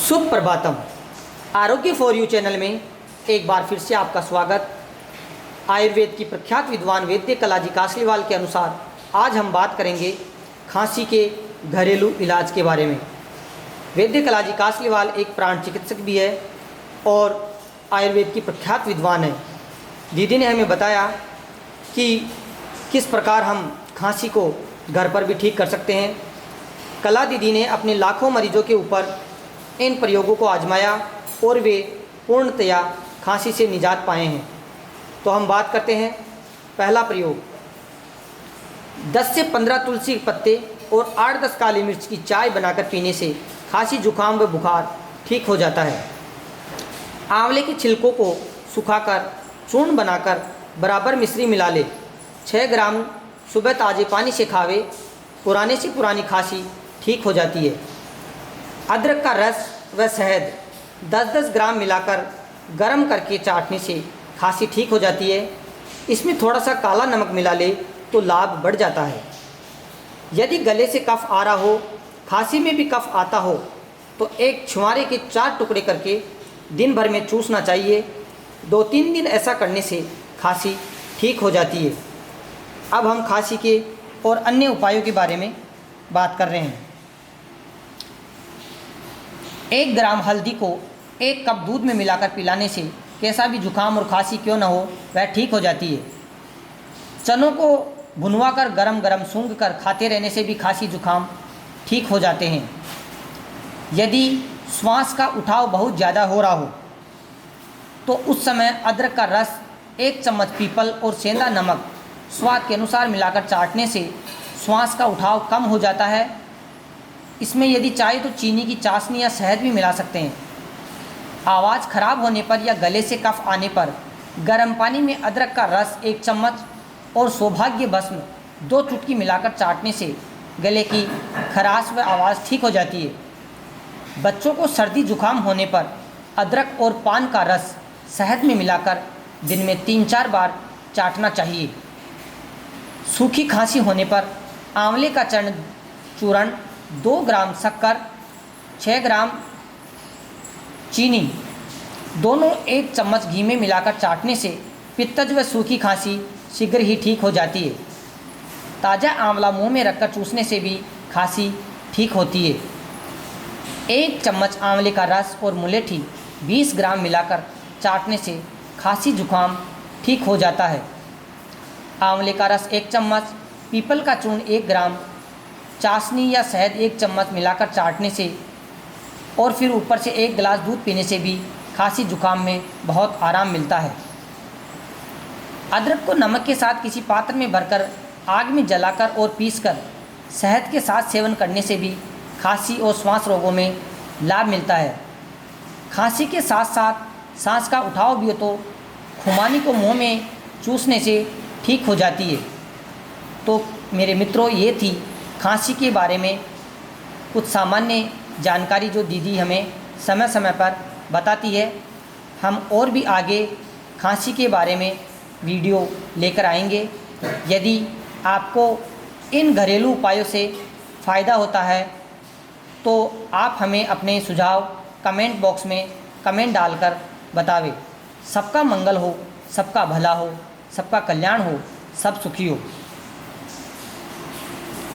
सुप्रभातम। आरोग्य for you channel में एक बार फिर से आपका स्वागत। आयुर्वेद की प्रख्यात विद्वान वैद्य कलाजी कासलीवाल के अनुसार आज हम बात करेंगे खांसी के घरेलू इलाज के बारे में। वैद्य कलाजी कासलीवाल एक प्राण चिकित्सक भी है और आयुर्वेद की प्रख्यात विद्वान है। दीदी ने हमें बताया कि किस प्रकार हम खांसी को घर पर भी ठीक कर सकते हैं। कला दीदी ने अपने लाखों मरीजों के ऊपर इन प्रयोगों को आजमाया और वे पूर्णतया खांसी से निजात पाए हैं। तो हम बात करते हैं। पहला प्रयोग, 10 से 15 तुलसी के पत्ते और 8-10 काली मिर्च की चाय बनाकर पीने से खांसी, जुकाम व बुखार ठीक हो जाता है। आंवले के छिलकों को सुखाकर चूर्ण बनाकर बराबर मिश्री मिला ले। 6 ग्राम सुबह ताज़े पानी से खावे, पुराने से पुरानी खांसी ठीक हो जाती है। अदरक का रस व शहद 10-10 ग्राम मिलाकर गर्म करके चाटने से खांसी ठीक हो जाती है। इसमें थोड़ा सा काला नमक मिला ले तो लाभ बढ़ जाता है। यदि गले से कफ आ रहा हो, खांसी में भी कफ आता हो, तो एक छुहारे के 4 टुकड़े करके दिन भर में चूसना चाहिए। 2-3 दिन ऐसा करने से खांसी ठीक हो जाती है। अब हम खांसी के और अन्य उपायों के बारे में बात कर रहे हैं। 1 ग्राम हल्दी को 1 कप दूध में मिलाकर पिलाने से कैसा भी जुकाम और खांसी क्यों न हो वह ठीक हो जाती है। चनों को भुनवा कर गरम गरम सूंघ कर खाते रहने से भी खांसी जुकाम ठीक हो जाते हैं। यदि श्वास का उठाव बहुत ज़्यादा हो रहा हो तो उस समय अदरक का रस 1 चम्मच, पीपल और सेंधा नमक स्वाद के अनुसार मिलाकर चाटने से श्वास का उठाव कम हो जाता है। इसमें यदि चाहे तो चीनी की चाशनी या शहद भी मिला सकते हैं। आवाज़ खराब होने पर या गले से कफ आने पर गर्म पानी में अदरक का रस 1 चम्मच और सौभाग्य भस्म 2 चुटकी मिलाकर चाटने से गले की खराश व आवाज़ ठीक हो जाती है। बच्चों को सर्दी जुकाम होने पर अदरक और पान का रस शहद में मिलाकर दिन में 3-4 बार चाटना चाहिए। सूखी खांसी होने पर आंवले का चूर्ण 2 ग्राम शक्कर, 6 ग्राम चीनी दोनों 1 चम्मच घी में मिलाकर चाटने से पित्तज व सूखी खांसी शीघ्र ही ठीक हो जाती है। ताज़ा आंवला मुंह में रखकर चूसने से भी खांसी ठीक होती है। 1 चम्मच आंवले का रस और मुलेठी 20 ग्राम मिलाकर चाटने से खांसी जुकाम ठीक हो जाता है। आंवले का रस 1 चम्मच, पीपल का चूर्ण 1 ग्राम, चाशनी या शहद 1 चम्मच मिलाकर चाटने से और फिर ऊपर से 1 गिलास दूध पीने से भी खांसी जुकाम में बहुत आराम मिलता है। अदरक को नमक के साथ किसी पात्र में भरकर आग में जलाकर और पीसकर शहद के साथ सेवन करने से भी खांसी और श्वास रोगों में लाभ मिलता है। खांसी के साथ साथ सांस का उठाव भी हो तो खुमानी को मुंह में चूसने से ठीक हो जाती है। तो मेरे मित्रों, ये थी खांसी के बारे में कुछ सामान्य जानकारी जो दीदी हमें समय समय पर बताती है। हम और भी आगे खांसी के बारे में वीडियो लेकर आएंगे। यदि आपको इन घरेलू उपायों से फ़ायदा होता है तो आप हमें अपने सुझाव कमेंट बॉक्स में कमेंट डालकर बतावें। सबका मंगल हो, सबका भला हो, सबका कल्याण हो, सब सुखी हो।